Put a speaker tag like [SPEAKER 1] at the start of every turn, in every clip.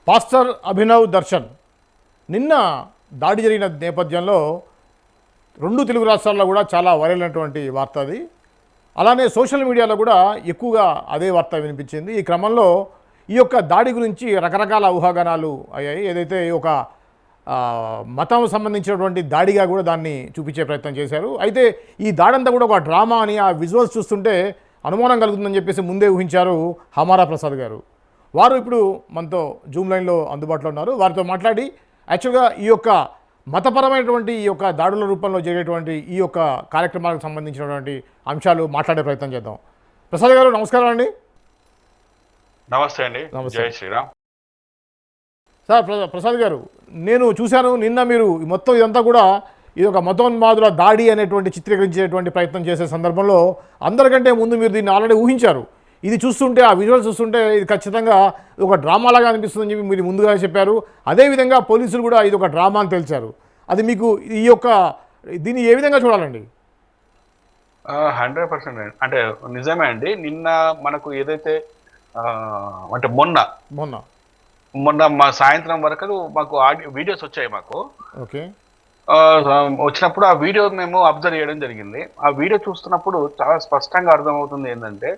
[SPEAKER 1] Pastor Abhinav Darshan నిన్న దాడి జరిగిన నేపథ్యంలో రెండు తెలుగు రాష్ట్రాల్లో కూడా చాలా వైరల్ అయినటువంటి వార్త అది. అలానే సోషల్ మీడియాలో కూడా ఎక్కువగా అదే వార్త వినిపించింది. ఈ క్రమంలో ఈ యొక్క దాడి గురించి రకరకాల ఊహాగానాలు అయ్యాయి. ఏదైతే ఈ ఒక మతం సంబంధించినటువంటి దాడిగా కూడా దాన్ని చూపించే ప్రయత్నం చేశారు. అయితే ఈ దాడంతా కూడా ఒక డ్రామా అని ఆ విజువల్స్ చూస్తుంటే అనుమానం కలుగుతుందని చెప్పేసి ముందే ఊహించారు హమారా ప్రసాద్ గారు. వారు ఇప్పుడు మనతో జూమ్ లైన్లో అందుబాటులో ఉన్నారు. వారితో మాట్లాడి యాక్చువల్గా ఈ యొక్క మతపరమైనటువంటి ఈ యొక్క దాడుల రూపంలో జరిగేటువంటి ఈ యొక్క కార్యక్రమాలకు సంబంధించినటువంటి అంశాలు మాట్లాడే ప్రయత్నం చేద్దాం. ప్రసాద్ గారు నమస్కారం అండి.
[SPEAKER 2] నమస్తే అండి. జై శ్రీరామ్.
[SPEAKER 1] సార్ ప్రసాద్ గారు, నేను చూశాను నిన్న మీరు మొత్తం ఇదంతా కూడా ఇది ఒక మతోన్మాదుల దాడి అనేటువంటి చిత్రీకరించేటువంటి ప్రయత్నం చేసే సందర్భంలో అందరికంటే ముందు మీరు దీన్ని ఆల్రెడీ ఊహించారు. ఇది చూస్తుంటే ఆ విజువల్స్ చూస్తుంటే ఇది ఖచ్చితంగా ఒక డ్రామాలాగా అనిపిస్తుందని చెప్పి మీరు ముందుగా చెప్పారు. అదేవిధంగా పోలీసులు కూడా ఇది ఒక డ్రామా అని తెలిసారు. అది మీకు ఈ యొక్క దీన్ని ఏ విధంగా చూడాలండి?
[SPEAKER 2] 100% అంటే నిజమే అండి. నిన్న మనకు ఏదైతే అంటే మొన్న మా సాయంత్రం వరకు మాకు ఆడియో వీడియోస్ వచ్చాయి మాకు.
[SPEAKER 1] ఓకే.
[SPEAKER 2] వచ్చినప్పుడు ఆ వీడియో మేము అబ్జర్వ్ చేయడం జరిగింది. ఆ వీడియో చూస్తున్నప్పుడు చాలా స్పష్టంగా అర్థమవుతుంది ఏంటంటే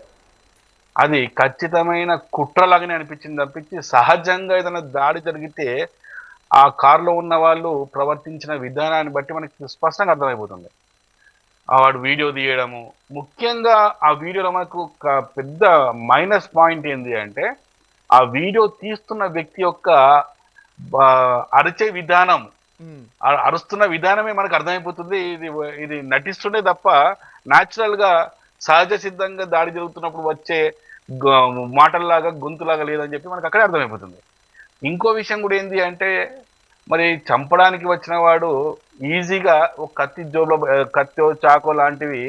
[SPEAKER 2] అది ఖచ్చితమైన కుట్రలాగానే అనిపించింది తప్పించి సహజంగా ఏదైనా దాడి జరిగితే ఆ కారులో ఉన్న వాళ్ళు ప్రవర్తించిన విధానాన్ని బట్టి మనకి స్పష్టంగా అర్థమైపోతుంది. వాడు వీడియో తీయడము, ముఖ్యంగా ఆ వీడియోలో మనకు ఒక పెద్ద మైనస్ పాయింట్ ఏంటి అంటే ఆ వీడియో తీస్తున్న వ్యక్తి యొక్క అరిచే విధానం, అరుస్తున్న విధానమే మనకు అర్థమైపోతుంది. ఇది నటిస్తుండే తప్ప న్యాచురల్గా సహజ సిద్ధంగా దాడి జరుగుతున్నప్పుడు వచ్చే మాటల్లాగా గొంతులాగా లేదని చెప్పి మనకు అక్కడే అర్థమైపోతుంది. ఇంకో విషయం కూడా ఏంటి అంటే మరి చంపడానికి వచ్చిన వాడు ఈజీగా ఒక కత్తో చాకో లాంటివి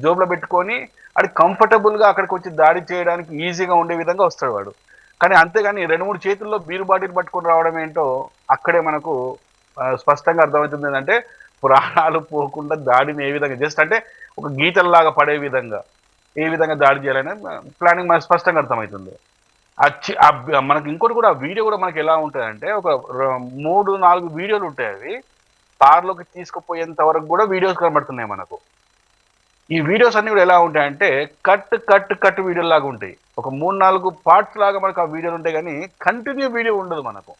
[SPEAKER 2] జోబులో పెట్టుకొని అది కంఫర్టబుల్గా అక్కడికి వచ్చి దాడి చేయడానికి ఈజీగా ఉండే విధంగా వస్తాడు వాడు. కానీ అంతేగాని 2-3 చేతుల్లో బీరు బాటిల్ పట్టుకొని రావడం ఏంటో అక్కడే మనకు స్పష్టంగా అర్థమవుతుంది. ఏంటంటే ప్రాణాలు పోకుండా దాడిని ఏ విధంగా జస్ట్ అంటే ఒక గీతల్లాగా పడే విధంగా ఏ విధంగా దాడి చేయాలనే ప్లానింగ్ మనకు స్పష్టంగా అర్థమవుతుంది. మనకి ఇంకోటి కూడా వీడియో కూడా మనకి ఎలా ఉంటుందంటే ఒక 3-4 వీడియోలు ఉంటాయి. అవి కార్లోకి తీసుకుపోయేంత వరకు కూడా వీడియోస్ కనబడుతున్నాయి మనకు. ఈ వీడియోస్ అన్ని కూడా ఎలా ఉంటాయంటే కట్ వీడియో లాగా ఉంటాయి. ఒక 3-4 పార్ట్స్ లాగా మనకు ఆ వీడియోలు ఉంటాయి కానీ కంటిన్యూ వీడియో ఉండదు మనకు.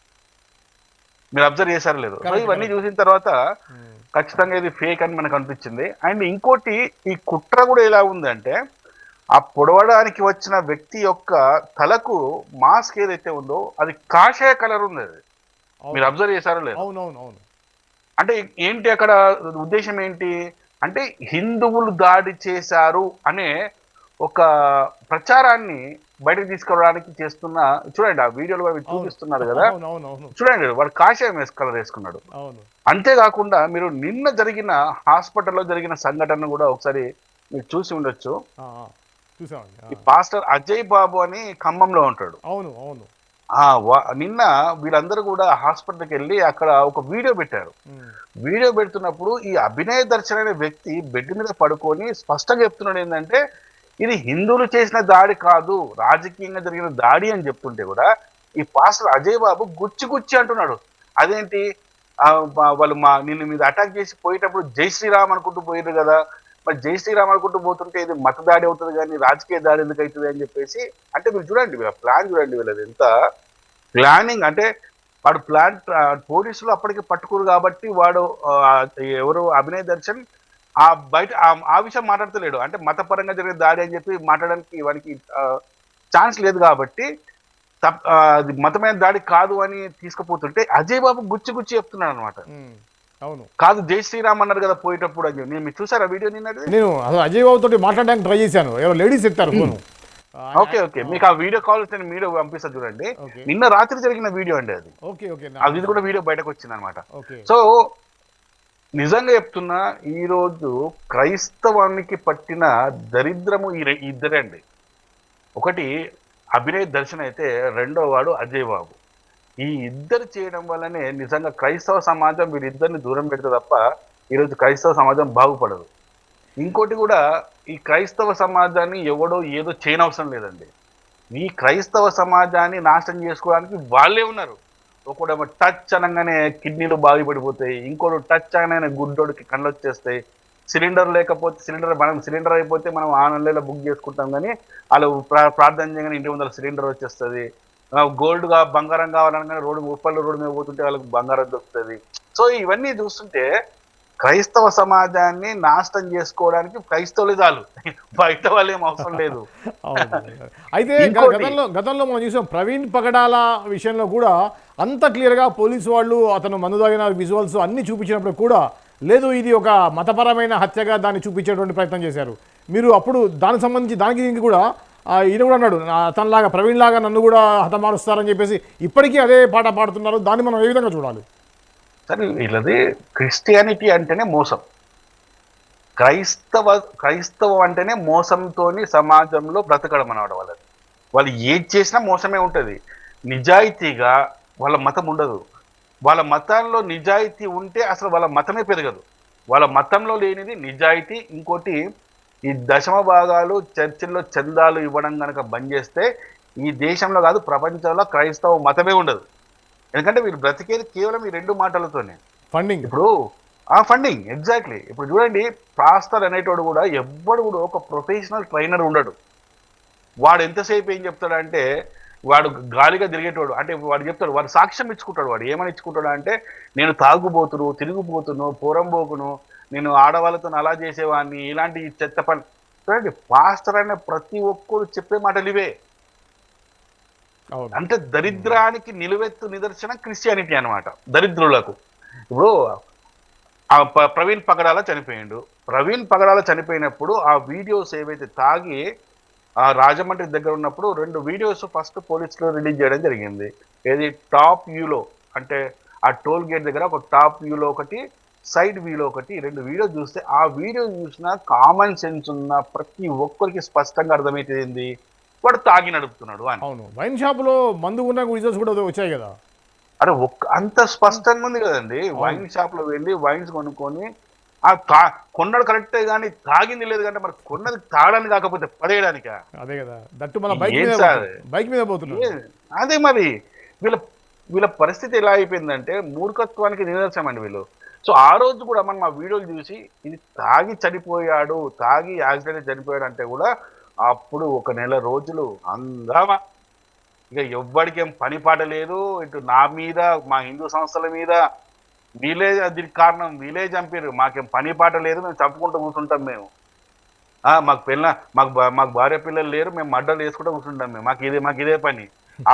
[SPEAKER 2] మీరు అబ్జర్వ్ చేశారో లేదు. సో ఇవన్నీ చూసిన తర్వాత ఖచ్చితంగా ఇది ఫేక్ అని మనకు అనిపించింది. అండ్ ఇంకోటి ఈ కుట్ర కూడా ఎలా ఉందంటే ఆ పొడవడానికి వచ్చిన వ్యక్తి యొక్క తలకు మాస్క్ ఏదైతే ఉందో అది కాషాయ కలర్ ఉంది. అది మీరు అబ్జర్వ్ చేశారో లేదు. అంటే ఏంటి అక్కడ ఉద్దేశం ఏంటి అంటే హిందువులు దాడి చేశారు అనే ఒక ప్రచారాన్ని బయటకు తీసుకురావడానికి చేస్తున్న, చూడండి ఆ వీడియోలో అవి చూపిస్తున్నారు కదా, చూడండి వాడు కాషాయం కలర్ వేసుకున్నాడు. అంతేకాకుండా మీరు నిన్న జరిగిన హాస్పిటల్లో జరిగిన సంఘటన కూడా ఒకసారి మీరు చూసి ఉండొచ్చు. ఈ పాస్టర్ అజయ్ బాబు అని ఖమ్మంలో ఉంటాడు. నిన్న వీళ్ళందరూ కూడా హాస్పిటల్కి వెళ్ళి అక్కడ ఒక వీడియో పెట్టారు. వీడియో పెడుతున్నప్పుడు ఈ అభినయ దర్శన్ అనే వ్యక్తి బెడ్ మీద పడుకొని స్పష్టంగా చెప్తున్నాడు ఏంటంటే ఇది హిందువులు చేసిన దాడి కాదు, రాజకీయంగా జరిగిన దాడి అని చెప్తుంటే కూడా ఈ పాస్టర్ అజయ్ బాబు గుచ్చి అంటున్నాడు. అదేంటి వాళ్ళు నిన్ను మీద అటాక్ చేసి పోయేటప్పుడు జై శ్రీరామ్ అనుకుంటూ పోయారు కదా, మరి జై శ్రీరామ్ అనుకుంటూ పోతుంటే ఇది మత దాడి అవుతుంది కానీ రాజకీయ దాడి ఎందుకు అవుతుంది అని చెప్పేసి. అంటే మీరు చూడండి వీళ్ళ ప్లాన్, చూడండి వీళ్ళది ఎంత ప్లానింగ్ అంటే వాడు పోలీసులు అప్పటికి పట్టుకోరు కాబట్టి వాడు ఎవరు అభినయ్ దర్శన్ బయట ఆ విషయం మాట్లాడతలేడు. అంటే మతపరంగా జరిగే దాడి అని చెప్పి మాట్లాడడానికి వానికి ఛాన్స్ లేదు కాబట్టి అది మతమైన దాడి కాదు అని తీసుకుపోతుంటే అజయ్ బాబు గుచ్చి చెప్తున్నాడు అనమాట.
[SPEAKER 1] అవును
[SPEAKER 2] కాదు జై శ్రీరామ్ అన్నారు కదా పోయేటప్పుడు అని. మీరు చూసారా వీడియో?
[SPEAKER 1] నేను అజయ్ బాబు తోటి మాట్లాడడానికి ట్రై చేశాను, ఎవరో లేడీస్ ఎత్తారు ఫోన్.
[SPEAKER 2] ఓకే మీకు ఆ వీడియో కాల్ వీడియో పంపిస్తా చూడండి. నిన్న రాత్రి జరిగిన వీడియో అండి అది. అది కూడా వీడియో బయటకు వచ్చింది అనమాట. సో నిజంగా చెప్తున్నా ఈరోజు క్రైస్తవానికి పట్టిన దరిద్రము ఇద్దరే అండి. ఒకటి అభినయ్ దర్శన్ అయితే రెండో వాడు అజయ్ బాబు. ఈ ఇద్దరు చేయడం వల్లనే నిజంగా క్రైస్తవ సమాజం వీరిద్దరిని దూరం పెడితే తప్ప ఈరోజు క్రైస్తవ సమాజం బాగుపడదు. ఇంకోటి కూడా ఈ క్రైస్తవ సమాజాన్ని ఎవడో ఏదో చేయనవసరం లేదండి. ఈ క్రైస్తవ సమాజాన్ని నాశనం చేసుకోవడానికి వాళ్ళే ఉన్నారు. ఒకడేమో టచ్ అనగానే కిడ్నీలు బాగుపడిపోతాయి, ఇంకోటి టచ్ అనగానే గుడ్డోడికి కళ్ళు వచ్చేస్తాయి. సిలిండర్ లేకపోతే సిలిండర్ అయిపోతే మనం ఆన్లైన్లో బుక్ చేసుకుంటాం, కానీ వాళ్ళు ప్రార్థన చేయగానే ఇంటి ముందర సిలిండర్ వచ్చేస్తుంది. గోల్డ్గా బంగారం కావాలనగానే రోడ్డు మీద పోతుంటే వాళ్ళకి బంగారం దొరుకుతుంది. సో ఇవన్నీ చూస్తుంటే క్రైస్తవ సమాజాన్ని నాశనం చేసుకోవడానికి క్రైస్తవులే చాలు, బయట వాళ్ళు ఏం అవసరం లేదు.
[SPEAKER 1] అయితే గతంలో మనం చూసాం ప్రవీణ్ పగడాల విషయంలో కూడా అంత క్లియర్గా పోలీసు వాళ్ళు అతను మందు తాగిన విజువల్స్ అన్ని చూపించినప్పుడు కూడా లేదు ఇది ఒక మతపరమైన హత్యగా దాన్ని చూపించేటువంటి ప్రయత్నం చేశారు. మీరు అప్పుడు దానికి సంబంధించి దీనికి కూడా ఈయన కూడా అన్నాడు, తనలాగా ప్రవీణ్ లాగా నన్ను కూడా హతమారుస్తారని చెప్పేసి ఇప్పటికీ అదే పాట పాడుతున్నారు. దాన్ని మనం ఏ విధంగా చూడాలి?
[SPEAKER 2] సరే, వీళ్ళది క్రిస్టియానిటీ అంటేనే మోసం, క్రైస్తవం అంటేనే మోసంతోని సమాజంలో బ్రతకడం అన్నమాట. వాళ్ళు ఏది చేసినా మోసమే ఉంటుంది. నిజాయితీగా వాళ్ళ మతం ఉండదు. వాళ్ళ మతంలో నిజాయితీ ఉంటే అసలు వాళ్ళ మతమే పెరగదు. వాళ్ళ మతంలో లేనిది నిజాయితీ. ఇంకోటి, ఈ దశమ భాగాలు చర్చిల్లో చందాలు ఇవ్వడం కనుక బంద్ చేస్తే ఈ దేశంలో కాదు ప్రపంచంలో క్రైస్తవ మతమే ఉండదు. ఎందుకంటే వీళ్ళు బ్రతికేది కేవలం ఈ రెండు మాటలతోనే,
[SPEAKER 1] ఫండింగ్.
[SPEAKER 2] ఇప్పుడు ఫండింగ్, ఎగ్జాక్ట్లీ. ఇప్పుడు చూడండి, పాస్టర్ అనేటోడు కూడా ఎవ్వడు కూడా ఒక ప్రొఫెషనల్ ట్రైనర్ ఉండడు. వాడు ఎంతసేపు ఏం చెప్తాడంటే, వాడు గాలిగా తిరిగేటోడు. అంటే వాడు చెప్తాడు, వాడు సాక్ష్యం ఇచ్చుకుంటాడు. వాడు ఏమని ఇచ్చుకుంటాడు అంటే, నేను తాగుబోతును, తిరుగుబోతును, పోరంబోకును, నేను ఆడవాళ్ళతో అలా చేసేవాడిని, ఇలాంటి చెత్త పని. చూడండి, పాస్టర్ అనే ప్రతి ఒక్కరు చెప్పే మాటలు ఇవే. అంటే దరిద్రానికి నిలువెత్తు నిదర్శనం క్రిస్టియానిటీ అనమాట, దరిద్రులకు. ఇప్పుడు ప్రవీణ్ పగడాల చనిపోయిండు. ప్రవీణ్ పగడాల చనిపోయినప్పుడు ఆ వీడియోస్ ఏవైతే తాగి ఆ రాజమండ్రి దగ్గర ఉన్నప్పుడు 2 వీడియోస్ ఫస్ట్ పోలీసులు రిలీజ్ చేయడం జరిగింది. ఏది టాప్ వ్యూలో, అంటే ఆ టోల్ గేట్ దగ్గర ఒక టాప్ వ్యూలో ఒకటి, సైడ్ వ్యూలో ఒకటి, 2 వీడియోస్ చూస్తే ఆ వీడియో చూసిన కామన్ సెన్స్ ఉన్న ప్రతి ఒక్కరికి స్పష్టంగా అర్థమైపోయింది వాడు తాగి నడుపుతున్నాడు అని.
[SPEAKER 1] అవును, వైన్ షాప్ లో మందు ఉన్న విజువల్స్ కూడా వచ్చాయి కదా.
[SPEAKER 2] అరే అంత స్పష్టంగా ఉంది కదండి. వైన్ షాప్ లో వెళ్ళి వైన్స్ కొనుక్కొని కొన్నాడు కరెక్టే, కానీ తాగింది లేదు. కంటే మరి కొన్నది తాగడానికి కాకపోతే పడేయడానిక?
[SPEAKER 1] అదే కదా, దట్టు మన బైక్ మీద పోతున్నారు.
[SPEAKER 2] అదే మరి వీళ్ళ పరిస్థితి ఎలా అయిపోయిందంటే మూర్ఖత్వానికి నిదర్శనం అండి వీళ్ళు. సో ఆ రోజు కూడా మనం ఆ వీడియోలు చూసి ఇది తాగి చనిపోయాడు, తాగి యాక్సిడెంట్ చనిపోయాడు అంటే కూడా అప్పుడు 1 నెల రోజులు అందామా, ఇక ఎవ్వడికి ఏం పని పాట లేదు. ఇటు నా మీద, మా హిందూ సంస్థల మీద, వీలే దీనికి కారణం, వీలే చంపారు, మాకేం పని పాట లేదు, మేము చంపుకుంటూ కూర్చుంటాం. మేము మాకు భార్య పిల్లలు లేరు, మేము మడ్డలు వేసుకుంటూ కూర్చుంటాం. మేము మాకు ఇదే పని.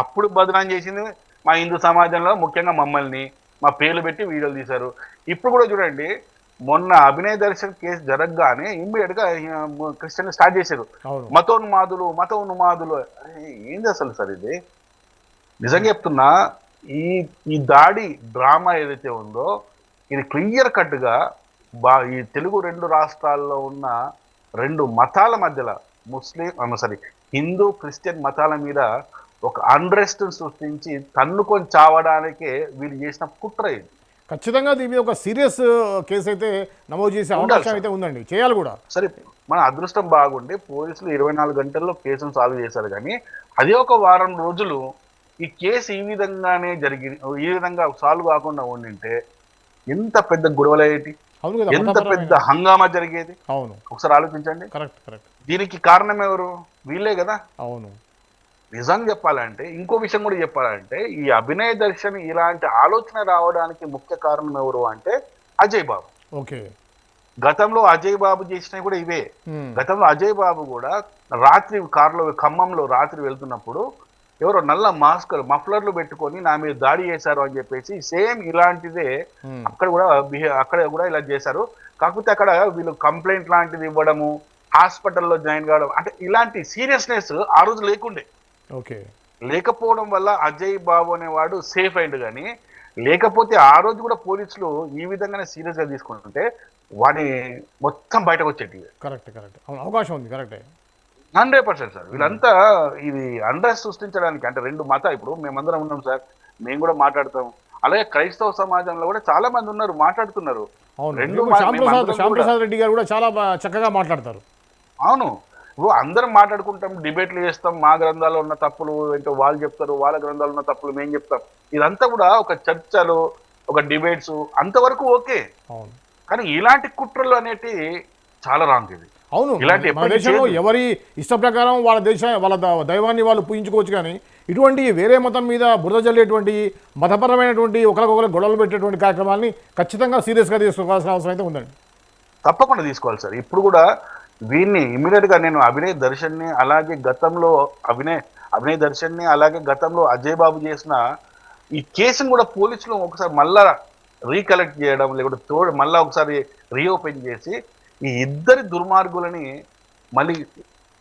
[SPEAKER 2] అప్పుడు బదనాం చేసింది మా హిందూ సమాజంలో, ముఖ్యంగా మమ్మల్ని మా పేర్లు పెట్టి వీడియోలు తీశారు. ఇప్పుడు కూడా చూడండి, మొన్న అభినయ దర్శన్ కేసు జరగగానే ఇమ్మీడియట్ గా క్రిస్టియన్ స్టార్ట్ చేశారు, మతోన్మాదులు. ఏంది అసలు సార్ ఇది? నిజంగా చెప్తున్నా, ఈ దాడి డ్రామా ఏదైతే ఉందో ఇది క్లియర్ కట్ గా ఈ తెలుగు 2 రాష్ట్రాల్లో ఉన్న 2 మతాల మధ్యలో, హిందూ క్రిస్టియన్ మతాల మీద ఒక అన్రెస్ట్ సృష్టించి తన్నుకొని చావడానికే వీళ్ళు చేసిన కుట్ర ఇది.
[SPEAKER 1] ఖచ్చితంగా దీని మీద ఒక సీరియస్ కేసు అయితే నమోదు చేసే అవకాశం అయితే ఉందండి, చేయాలి కూడా.
[SPEAKER 2] సరే, మన అదృష్టం బాగుండి పోలీసులు 24 గంటల్లో కేసును సాల్వ్ చేశారు. కానీ అదే ఒక వారం రోజులు ఈ కేసు ఈ విధంగా సాల్వ్ కాకుండా ఉండింటే ఎంత పెద్ద గొడవలయ్యేటి, ఎంత పెద్ద హంగామా జరిగేది.
[SPEAKER 1] అవును,
[SPEAKER 2] ఒకసారి ఆలోచించండి.
[SPEAKER 1] కరెక్ట్.
[SPEAKER 2] దీనికి కారణం ఎవరు? వీళ్ళే కదా.
[SPEAKER 1] అవును,
[SPEAKER 2] నిజంగా చెప్పాలంటే, ఇంకో విషయం కూడా చెప్పాలంటే, ఈ అభినయ దర్శన్ ఇలాంటి ఆలోచన రావడానికి ముఖ్య కారణం ఎవరు అంటే అజయ్ బాబు.
[SPEAKER 1] ఓకే,
[SPEAKER 2] గతంలో అజయ్ బాబు చేసినవి కూడా ఇవే. గతంలో అజయ్ బాబు కూడా రాత్రి కారులో ఖమ్మంలో రాత్రి వెళ్తున్నప్పుడు ఎవరో నల్ల మఫ్లర్లు పెట్టుకొని నా మీద దాడి చేశారు అని చెప్పేసి సేమ్ ఇలాంటిదే అక్కడ కూడా ఇలా చేశారు. కాకపోతే అక్కడ వీళ్ళు కంప్లైంట్ లాంటిది ఇవ్వడము, హాస్పిటల్లో జాయిన్ కావడం, అంటే ఇలాంటి సీరియస్నెస్ ఆ రోజు లేకుండే.
[SPEAKER 1] ఓకే,
[SPEAKER 2] లేకపోవడం వల్ల అజయ్ బాబు అనేవాడు సేఫ్ అయింది. కానీ లేకపోతే ఆ రోజు కూడా పోలీసులు ఈ విధంగానే సీరియస్ గా తీసుకుంటుంటే వాడిని మొత్తం బయటకు వచ్చేటి.
[SPEAKER 1] కరెక్ట్, అవకాశం ఉంది. కరెక్టే,
[SPEAKER 2] 100% సార్. వీళ్ళంతా ఇది అండర్స్ సృష్టించడానికి, అంటే 2 మతాలు. ఇప్పుడు మేమందరం ఉన్నాం సార్, మేము కూడా మాట్లాడతాం. అలాగే క్రైస్తవ సమాజంలో కూడా చాలా మంది ఉన్నారు, మాట్లాడుతున్నారు.
[SPEAKER 1] శ్యామ్ ప్రసాద్ రెడ్డి గారు కూడా చాలా చక్కగా మాట్లాడతారు.
[SPEAKER 2] అవును, ఇప్పుడు అందరం మాట్లాడుకుంటాం, డిబేట్లు చేస్తాం, మా గ్రంథాల్లో ఉన్న తప్పులు ఏంటో వాళ్ళు చెప్తారు, వాళ్ళ గ్రంథాల్లో ఉన్న తప్పులు మేము చెప్తాం. ఇదంతా కూడా ఒక చర్చలు, ఒక డిబేట్స్ అంతవరకు ఓకే.
[SPEAKER 1] అవును
[SPEAKER 2] కానీ ఇలాంటి కుట్రలు అనేటి చాలా రాంగ్ ఇది.
[SPEAKER 1] అవును
[SPEAKER 2] ఇలాంటి
[SPEAKER 1] మన
[SPEAKER 2] ఎప్పటికీ
[SPEAKER 1] దేశంలో
[SPEAKER 2] చేయొద్దు.
[SPEAKER 1] ఎవరి ఇష్ట ప్రకారం వాళ్ళ వాళ్ళ దైవాన్ని వాళ్ళు పూజించుకోవచ్చు, కానీ ఇటువంటి వేరే మతం మీద బురద జల్లేటువంటి మతపరమైనటువంటి ఒకరికొకరు గొడవలు పెట్టేటువంటి కార్యక్రమాన్ని ఖచ్చితంగా సీరియస్గా తీసుకోవాల్సిన అవసరం అయితే ఉందండి.
[SPEAKER 2] తప్పకుండా తీసుకోవాలి సార్. ఇప్పుడు కూడా వీన్ని ఇమ్మీడియట్ గా నేను అభినయ్ దర్శన్ని అలాగే గతంలో అభినయ్ దర్శన్ని అలాగే గతంలో అజయ్ బాబు చేసిన ఈ కేసును కూడా పోలీసులు ఒకసారి మళ్ళా రీకలెక్ట్ చేయడం, లేకుంటే మళ్ళా ఒకసారి రీఓపెన్ చేసి ఈ ఇద్దరి దుర్మార్గులని మళ్ళీ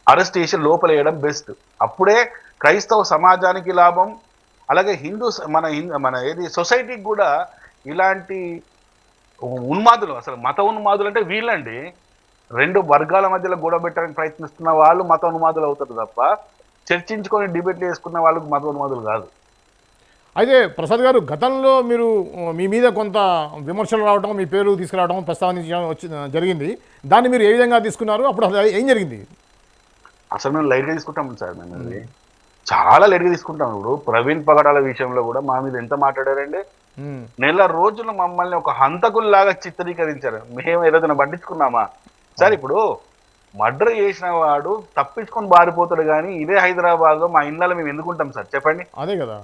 [SPEAKER 2] అరెస్ట్ చేసి లోపల వేయడం బెస్ట్. అప్పుడే క్రైస్తవ సమాజానికి లాభం, అలాగే మన ఏది సొసైటీకి కూడా. ఇలాంటి ఉన్మాదులు, అసలు మత ఉన్మాదులు అంటే వీళ్ళండి. రెండు వర్గాల మధ్యలో గొడవ పెట్టడానికి ప్రయత్నిస్తున్న వాళ్ళు మత ఉన్మాదులు అవుతారు తప్ప, చర్చించుకొని డిబేట్లు చేసుకున్న వాళ్ళకు మత ఉన్మాదులు కాదు.
[SPEAKER 1] అయితే ప్రసాద్ గారు, గతంలో మీరు మీ మీద కొంత విమర్శలు రావడం, మీ పేరు తీసుకురావడం, ప్రస్తావన జరిగింది. దాన్ని మీరు ఏ విధంగా తీసుకున్నారు? అప్పుడు అసలు ఏం జరిగింది?
[SPEAKER 2] అసలు మేము లైట్గా తీసుకుంటాం సార్. మేము అది చాలా లైట్గా తీసుకుంటాం. ఇప్పుడు ప్రవీణ్ పగడాల విషయంలో కూడా మా మీద ఎంత మాట్లాడారండి. నెల రోజులు మమ్మల్ని ఒక హంతకుల్లాగా చిత్రీకరించారు. మేము ఏదైనా పట్టించుకున్నామా సార్? ఇప్పుడు మర్డర్ చేసిన వాడు తప్పించుకొని బారిపోతాడు, కానీ ఇదే హైదరాబాద్ లో మా ఇళ్ళలో మేము ఎందుకుంటాం సార్ చెప్పండి?
[SPEAKER 1] అదే కదా,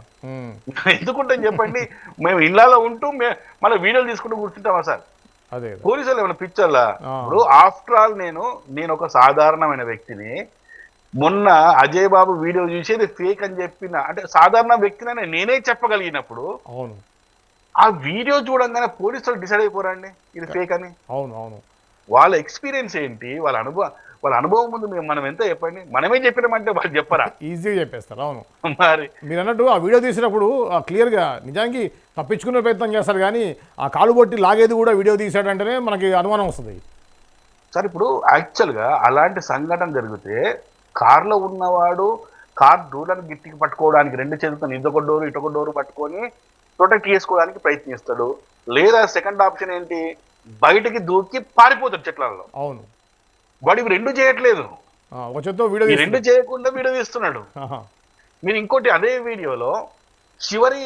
[SPEAKER 2] ఎందుకుంటాం చెప్పండి? మేము ఇళ్ళలో ఉంటూ మళ్ళీ వీడియోలు తీసుకుంటూ కూర్చుంటామా సార్?
[SPEAKER 1] అదే
[SPEAKER 2] పోలీసులు ఏమైనా పిక్చర్లా? ఇప్పుడు ఆఫ్టర్ ఆల్ నేను ఒక సాధారణమైన వ్యక్తిని. మొన్న అజయ్ బాబు వీడియో చూసేది ఫేక్ అని చెప్పిన, అంటే సాధారణ వ్యక్తిని నేనే చెప్పగలిగినప్పుడు
[SPEAKER 1] అవును,
[SPEAKER 2] ఆ వీడియో చూడంగానే పోలీసులు డిసైడ్ అయిపోరండి ఇది ఫేక్ అని.
[SPEAKER 1] అవును అవును
[SPEAKER 2] వాళ్ళ ఎక్స్పీరియన్స్ ఏంటి, వాళ్ళ అనుభవం ముందు మనం ఎంత చెప్పండి? మనమే చెప్పినామంటే వాళ్ళు చెప్పరా?
[SPEAKER 1] ఈజీగా చెప్పేస్తారు. అవును,
[SPEAKER 2] మరి
[SPEAKER 1] మీరు అన్నట్టు ఆ వీడియో తీసినప్పుడు క్లియర్గా నిజానికి తప్పించుకునే ప్రయత్నం చేస్తారు, కానీ ఆ కాలు బొట్టి లాగేది కూడా వీడియో తీసాడంటేనే మనకి అనుమానం వస్తుంది
[SPEAKER 2] సార్. ఇప్పుడు యాక్చువల్గా అలాంటి సంఘటన జరిగితే కార్లో ఉన్నవాడు కార్ డోర్లను గిట్టికి పట్టుకోవడానికి రెండు చేతులతో ఇదొక డోరు ఇటొక డోరు పట్టుకొని ప్రొటెక్ట్ చేసుకోవడానికి ప్రయత్నిస్తాడు. లేదా సెకండ్ ఆప్షన్ ఏంటి, బయటికి దూకి పారిపోతాడు చెట్లలో.
[SPEAKER 1] అవును,
[SPEAKER 2] వాడు ఇవి రెండు చేయట్లేదు,
[SPEAKER 1] ఒక చేత్తో వీడియో
[SPEAKER 2] రెండు చేయకుండా వీడియో తీస్తున్నాడు. మీరు ఇంకోటి అదే వీడియోలో చివరి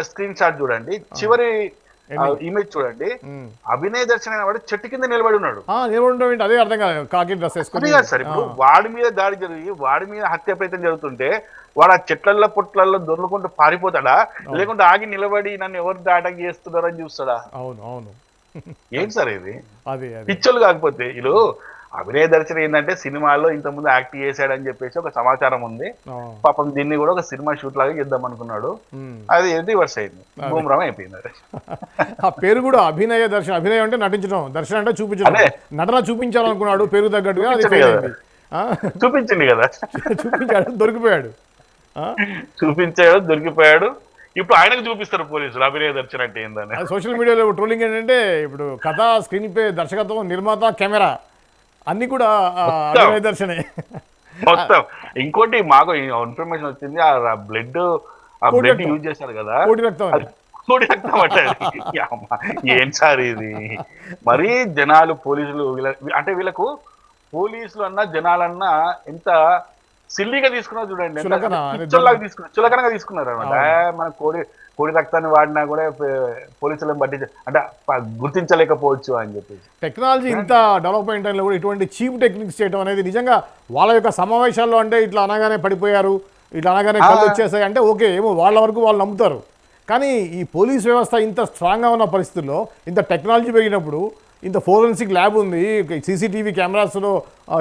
[SPEAKER 2] స్క్రీన్ షాట్ చూడండి, చివరి ఇమేజ్ చూడండి. అభినయ్ దర్శన్ అయిన వాడు చెట్టు కింద నిలబడి ఉన్నాడు.
[SPEAKER 1] అదే అర్థం కాదు, కాకి డ్రెస్ వేసుకుని.
[SPEAKER 2] అదే కాదు సార్, ఇప్పుడు వాడి మీద దాడి జరిగి వాడి మీద హత్య ప్రయత్నం జరుగుతుంటే వాడు ఆ చెట్లల్లో పుట్లల్లో దొర్లుకుంటూ పారిపోతాడా, లేకుంటే ఆగి నిలబడి నన్ను ఎవరు దాటకి చేస్తున్నారని చూస్తాడా?
[SPEAKER 1] అవును అవును,
[SPEAKER 2] ఏంటి సార్ ఇది?
[SPEAKER 1] అదే
[SPEAKER 2] పిచ్చోళ్ళు కాకపోతే వీళ్ళు. అభినయ దర్శన్ ఏంటంటే సినిమాల్లో ఇంతకుముందు యాక్ట్ చేశాడని చెప్పేసి ఒక సమాచారం ఉంది. పాపం దీన్ని కూడా ఒక సినిమా షూట్ లాగా చేద్దాం అనుకున్నాడు, అది రివర్స్ అయింది, బూమ్రామ్ అయిపోయింది.
[SPEAKER 1] ఆ పేరు కూడా అభినయ దర్శన్. అభినయం అంటే నటించడం, దర్శనం అంటే చూపించడం, నటన చూపించాలనుకున్నాడు పేరు తగ్గట్టుగా.
[SPEAKER 2] చూపించింది కదా,
[SPEAKER 1] చూపించాడు, దొరికిపోయాడు.
[SPEAKER 2] దొరికిపోయాడు. ఇప్పుడు ఆయనకు చూపిస్తారు పోలీసులు అభినయ దర్శన్ అంటే ఏందని.
[SPEAKER 1] సోషల్ మీడియాలో ట్రోలింగ్ ఏంటంటే ఇప్పుడు కథ, స్క్రీన్ ప్లే, దర్శకత్వం, నిర్మాత, కెమెరా అన్ని కూడా అభినయ దర్శనే
[SPEAKER 2] మొత్తం. ఇంకోటి మాకు ఇన్ఫర్మేషన్ వచ్చింది, ఆ బ్లడ్ యూజ్ చేశారు కదా, కోడి రక్తం అంటే ఏం సార్ ఇది? మరీ జనాలు పోలీసులు అంటే వీళ్ళకు పోలీసులు అన్నా జనాలన్నా ఎంత సిల్లీగా తీసుకున్నారు చూడండి, చులకనగా తీసుకున్నారు అనమాట. మన కోడి రక్తాన్ని వాడినా కూడా పోలీసులను బట్టి అంటే గుర్తించలేకపోవచ్చు అని చెప్పేసి.
[SPEAKER 1] టెక్నాలజీ ఇంత డెవలప్మెంట్ టైంలో కూడా ఇటువంటి చీప్ టెక్నిక్స్ చేయడం అనేది నిజంగా వాళ్ళ యొక్క సమావేశాల్లో అంటే ఇట్లా అనగానే పడిపోయారు, ఇట్లా అనగానే కళ్ళు వచ్చేసాయి అంటే ఓకే, ఏమో వాళ్ళ వరకు వాళ్ళు నమ్ముతారు. కానీ ఈ పోలీస్ వ్యవస్థ ఇంత స్ట్రాంగ్గా ఉన్న పరిస్థితుల్లో, ఇంత టెక్నాలజీ పెరిగినప్పుడు, ఇంత ఫోరెన్సిక్ ల్యాబ్ ఉంది, సీసీటీవీ కెమెరాస్లో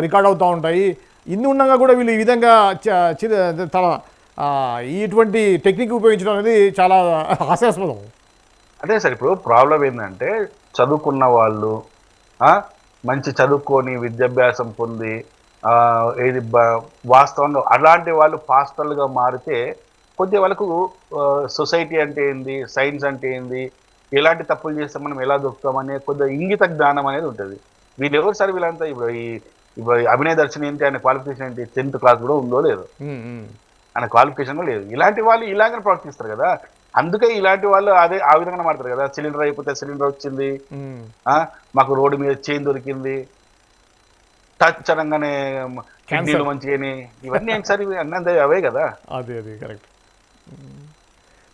[SPEAKER 1] రికార్డ్ అవుతూ ఉంటాయి, ఇన్ని ఉండగా కూడా వీళ్ళు ఈ విధంగా ఇటువంటి టెక్నిక్ ఉపయోగించడం అనేది చాలా హాస్యాస్పదం.
[SPEAKER 2] అదే సార్, ఇప్పుడు ప్రాబ్లం ఏంటంటే చదువుకున్న వాళ్ళు, మంచి చదువుకొని విద్యాభ్యాసం పొంది ఏది వాస్తవంగా అలాంటి వాళ్ళు పాస్టర్లుగా మారితే కొద్దిగా వాళ్ళకు సొసైటీ అంటే ఏంది, సైన్స్ అంటే ఏంది, ఎలాంటి తప్పులు చేస్తే మనం ఎలా దొరుకుతామనే కొద్దిగా ఇంగిత జ్ఞానం అనేది ఉంటుంది. వీళ్ళు ఎవరు సార్ వీళ్ళంతా? ఇప్పుడు అభినయ దర్శన్ ఏంటి, ఆయన క్వాలిఫికేషన్ ఏంటి, 10th క్లాస్ కూడా ఉందో లేదు, ఆయన క్వాలిఫికేషన్ లేదు. ఇలాంటి వాళ్ళు ఇలాగనే ప్రవర్తిస్తారు కదా, అందుకే ఇలాంటి వాళ్ళు ఆ విధంగా మాడతారు కదా. సిలిండర్ అయిపోతే సిలిండర్ వచ్చింది, మాకు రోడ్డు మీద చైన్ దొరికింది, టచ్ అనగానే కిడ్నీలు మంచిగా ఇవన్నీ ఏంటి సార్? ఇవి అన్నీ అవే కదా.
[SPEAKER 1] అది కరెక్ట్.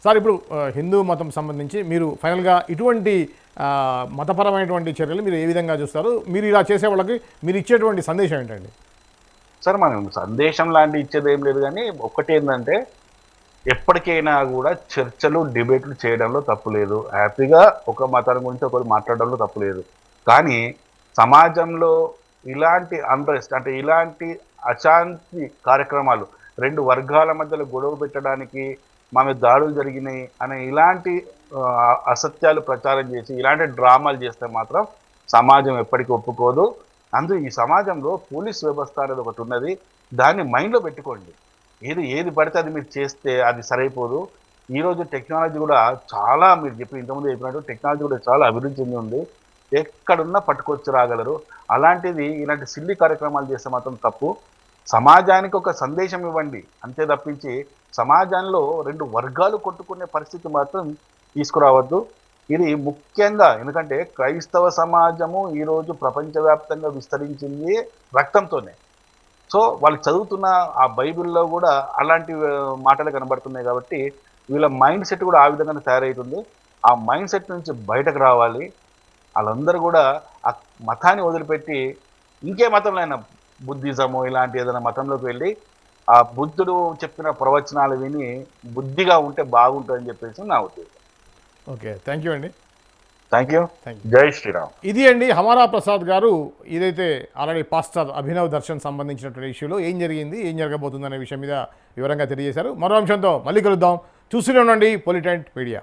[SPEAKER 1] సార్ ఇప్పుడు హిందూ మతం సంబంధించి మీరు ఫైనల్గా ఇటువంటి మతపరమైనటువంటి చర్యలు మీరు ఏ విధంగా చూస్తారు? మీరు ఇలా చేసే వాళ్ళకి మీరు ఇచ్చేటువంటి సందేశం ఏంటండి?
[SPEAKER 2] సార్ మనం సందేశం లాంటి ఇచ్చేది ఏం లేదు, కానీ ఒక్కటి ఏంటంటే ఎప్పటికైనా కూడా చర్చలు డిబేట్లు చేయడంలో తప్పు లేదు. హ్యాపీగా ఒక మతాన్ని గురించి ఒకరు మాట్లాడడంలో తప్పు లేదు. కానీ సమాజంలో ఇలాంటి అన్రెస్ట్ అంటే ఇలాంటి అశాంతి కార్యక్రమాలు, రెండు వర్గాల మధ్యలో గొడవ పెట్టడానికి మా మీద దాడులు జరిగినాయి అనే ఇలాంటి అసత్యాలు ప్రచారం చేసి ఇలాంటి డ్రామాలు చేస్తే మాత్రం సమాజం ఎప్పటికీ ఒప్పుకోదు. ఈ సమాజంలో పోలీస్ వ్యవస్థ అనేది ఒకటి ఉన్నది. దాన్ని మైండ్లో పెట్టుకోండి. ఏది పడితే అది మీరు చేస్తే అది సరైపోదు. ఈరోజు టెక్నాలజీ కూడా చాలా, మీరు ఇంతకుముందు చెప్పినట్టు టెక్నాలజీ కూడా చాలా అభివృద్ధి చెంది ఉంది. ఎక్కడున్నా పట్టుకొచ్చి రాగలరు. అలాంటిది ఇలాంటి సిల్లి కార్యక్రమాలు చేస్తే మాత్రం తప్పు. సమాజానికి ఒక సందేశం ఇవ్వండి అంతే తప్పించి సమాజంలో రెండు వర్గాలు కొట్టుకునే పరిస్థితి మాత్రం తీసుకురావద్దు. ఇది ముఖ్యంగా ఎందుకంటే క్రైస్తవ సమాజము ఈరోజు ప్రపంచవ్యాప్తంగా విస్తరించింది రక్తంతోనే. సో వాళ్ళు చదువుతున్న ఆ బైబిల్లో కూడా అలాంటి మాటలు కనబడుతున్నాయి. కాబట్టి వీళ్ళ మైండ్ సెట్ కూడా ఆ విధంగానే తయారవుతుంది. ఆ మైండ్ సెట్ నుంచి బయటకు రావాలి. వాళ్ళందరూ కూడా ఆ మతాన్ని వదిలిపెట్టి ఇంకే మతంలో అయినా బుద్ధిజము ఇలాంటి ఏదైనా మతంలోకి వెళ్ళి ఆ బుద్ధుడు చెప్పిన ప్రవచనాలు విని బుద్ధిగా ఉంటే బాగుంటుందని చెప్పేసి నా ఉద్దేశం.
[SPEAKER 1] ఓకే, థ్యాంక్ యూ అండి.
[SPEAKER 2] Thank you. జై శ్రీరామ్.
[SPEAKER 1] ఇది అండి హమారా ప్రసాద్ గారు. ఇదైతే ఆల్రెడీ పాస్టర్ అభినవ్ దర్శన్ సంబంధించినటువంటి ఇష్యూలో ఏం జరిగింది, ఏం జరగబోతుంది అనే విషయం మీద వివరంగా తెలియజేశారు. మరో అంశంతో మళ్ళీ కలుద్దాం. చూస్తూనే ఉండండి పొలిటెంట్ మీడియా.